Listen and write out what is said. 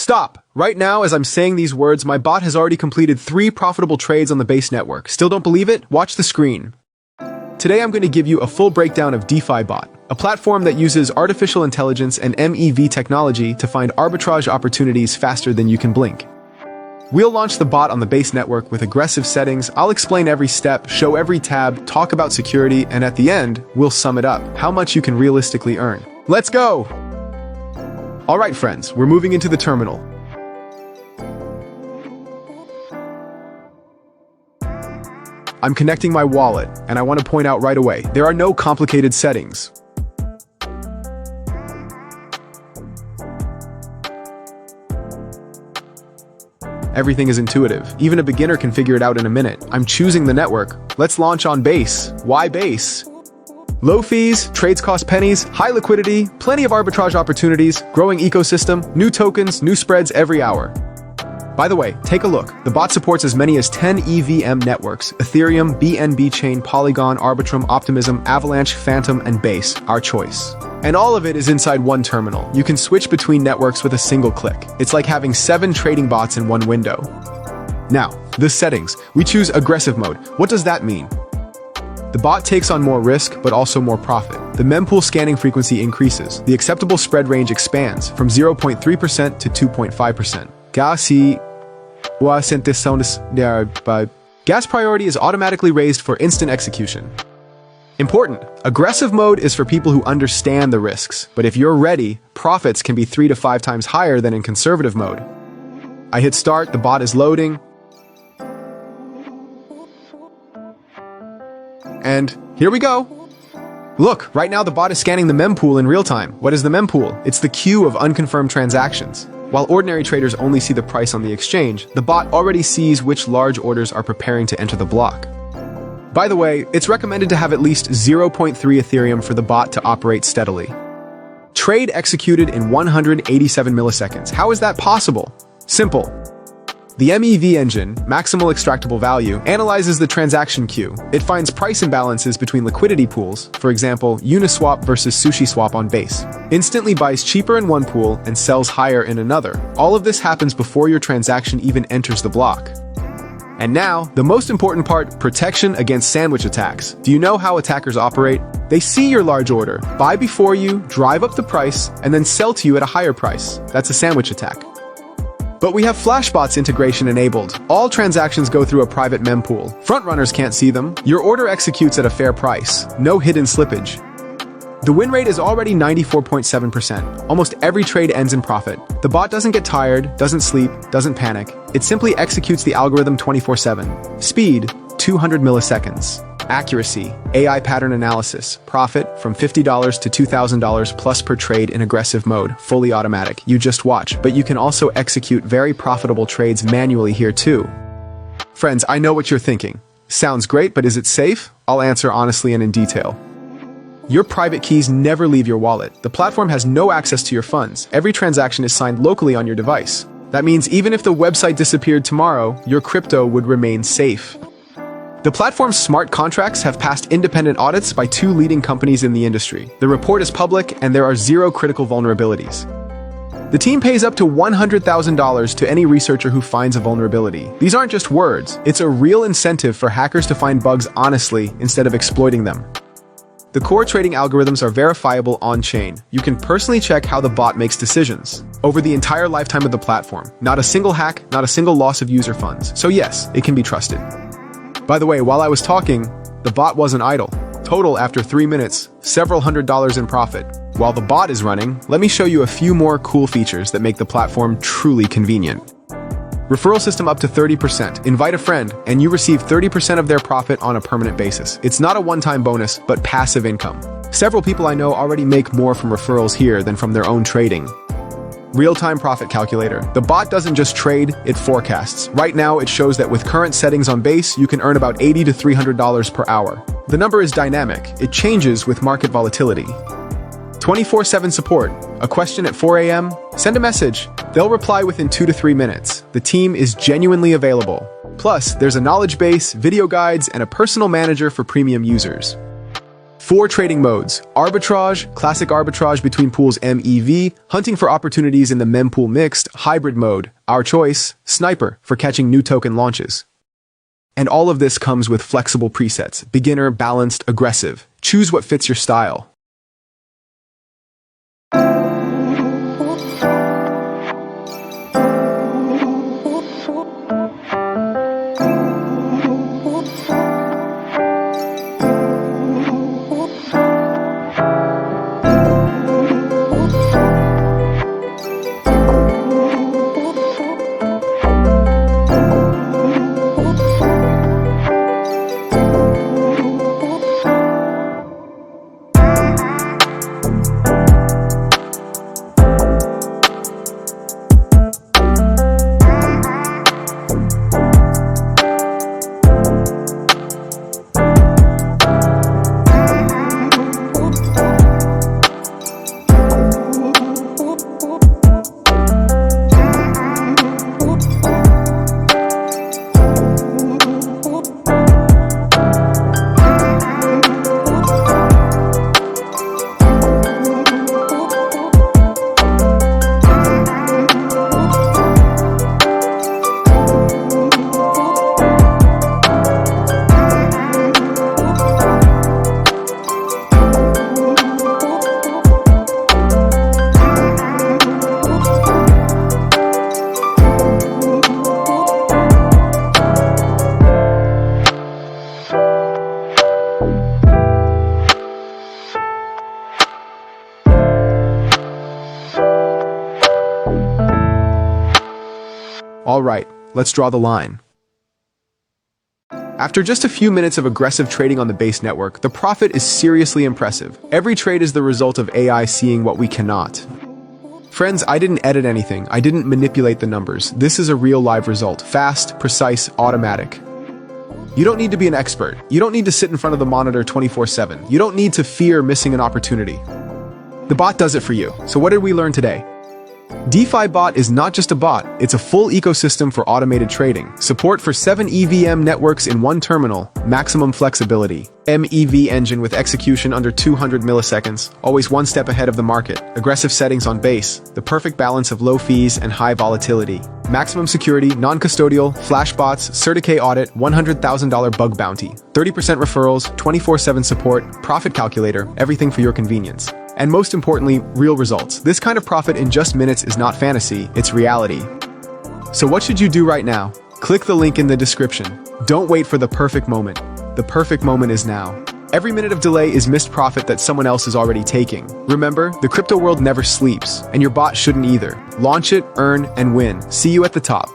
Stop! Right now, as I'm saying these words, my bot has already completed 3 profitable trades on the base network. Still don't believe it? Watch the screen. Today I'm going to give you a full breakdown of DeFiBot, a platform that uses artificial intelligence and MEV technology to find arbitrage opportunities faster than you can blink. We'll launch the bot on the base network with aggressive settings. I'll explain every step, show every tab, talk about security, and at the end, we'll sum it up, how much you can realistically earn. Let's go! Alright friends, we're moving into the terminal. I'm connecting my wallet, and I want to point out right away, there are no complicated settings. Everything is intuitive. Even a beginner can figure it out in a minute. I'm choosing the network. Let's launch on Base. Why Base? Low fees, trades cost pennies, high liquidity, plenty of arbitrage opportunities, growing ecosystem, new tokens, new spreads every hour. By the way, take a look. The bot supports as many as 10 EVM networks: Ethereum, BNB Chain, Polygon, Arbitrum, Optimism, Avalanche, Phantom, and Base, our choice. And all of it is inside one terminal. You can switch between networks with a single click. It's like having 7 trading bots in one window. Now, the settings. We choose aggressive mode. What does that mean? The bot takes on more risk, but also more profit. The mempool scanning frequency increases. The acceptable spread range expands from 0.3% to 2.5%. Gas priority is automatically raised for instant execution. Important. Aggressive mode is for people who understand the risks, but if you're ready, profits can be 3 to 5 times higher than in conservative mode. I hit start, the bot is loading. And here we go. Look, right now the bot is scanning the mempool in real time. What is the mempool? It's the queue of unconfirmed transactions. While ordinary traders only see the price on the exchange, the bot already sees which large orders are preparing to enter the block. By the way, it's recommended to have at least 0.3 Ethereum for the bot to operate steadily. Trade executed in 187 milliseconds. How is that possible? Simple. The MEV engine, maximal extractable value, analyzes the transaction queue. It finds price imbalances between liquidity pools, for example, Uniswap versus SushiSwap on Base, instantly buys cheaper in one pool and sells higher in another. All of this happens before your transaction even enters the block. And now, the most important part, protection against sandwich attacks. Do you know how attackers operate? They see your large order, buy before you, drive up the price, and then sell to you at a higher price. That's a sandwich attack. But we have Flashbots integration enabled. All transactions go through a private mempool. Frontrunners can't see them. Your order executes at a fair price. No hidden slippage. The win rate is already 94.7%. Almost every trade ends in profit. The bot doesn't get tired, doesn't sleep, doesn't panic. It simply executes the algorithm 24/7. Speed, 200 milliseconds. Accuracy, AI pattern analysis. Profit from $50 to $2,000 plus per trade in aggressive mode, fully automatic. You just watch, but you can also execute very profitable trades manually here too. Friends, I know what you're thinking. Sounds great, but is it safe? I'll answer honestly and in detail. Your private keys never leave your wallet. The platform has no access to your funds. Every transaction is signed locally on your device. That means even if the website disappeared tomorrow, your crypto would remain safe. The platform's smart contracts have passed independent audits by 2 leading companies in the industry. The report is public, and there are 0 critical vulnerabilities. The team pays up to $100,000 to any researcher who finds a vulnerability. These aren't just words. It's a real incentive for hackers to find bugs honestly instead of exploiting them. The core trading algorithms are verifiable on-chain. You can personally check how the bot makes decisions over the entire lifetime of the platform. Not a single hack, not a single loss of user funds. So yes, it can be trusted. By the way, while I was talking, the bot wasn't idle. Total, after 3 minutes, several $100s in profit. While the bot is running, let me show you a few more cool features that make the platform truly convenient. Referral system up to 30%. Invite a friend, and you receive 30% of their profit on a permanent basis. It's not a one-time bonus, but passive income. Several people I know already make more from referrals here than from their own trading. Real-time profit calculator. The bot doesn't just trade, it forecasts. Right now, it shows that with current settings on Base, you can earn about $80 to $300 per hour. The number is dynamic. It changes with market volatility. 24/7 support. A question at 4 a.m.? Send a message. They'll reply within 2 to 3 minutes. The team is genuinely available. Plus, there's a knowledge base, video guides, and a personal manager for premium users. 4 trading modes: arbitrage, classic arbitrage between pools MEV, hunting for opportunities in the mempool mixed, hybrid mode, our choice, sniper for catching new token launches. And all of this comes with flexible presets: beginner, balanced, aggressive. Choose what fits your style. Alright, let's draw the line. After just a few minutes of aggressive trading on the base network, the profit is seriously impressive. Every trade is the result of AI seeing what we cannot. Friends, I didn't edit anything. I didn't manipulate the numbers. This is a real live result. Fast, precise, automatic. You don't need to be an expert. You don't need to sit in front of the monitor 24/7. You don't need to fear missing an opportunity. The bot does it for you. So what did we learn today? DeFiBot is not just a bot, it's a full ecosystem for automated trading. Support for 7 EVM networks in one terminal, maximum flexibility. MEV engine with execution under 200 milliseconds, always one step ahead of the market. Aggressive settings on base, the perfect balance of low fees and high volatility. Maximum security, non-custodial, flash bots, Certi audit, $100,000 bug bounty. 30% referrals, 24/7 support, profit calculator, everything for your convenience. And most importantly, real results. This kind of profit in just minutes is not fantasy, it's reality. So what should you do right now? Click the link in the description. Don't wait for the perfect moment. The perfect moment is now. Every minute of delay is missed profit that someone else is already taking. Remember, the crypto world never sleeps, and your bot shouldn't either. Launch it, earn, and win. See you at the top.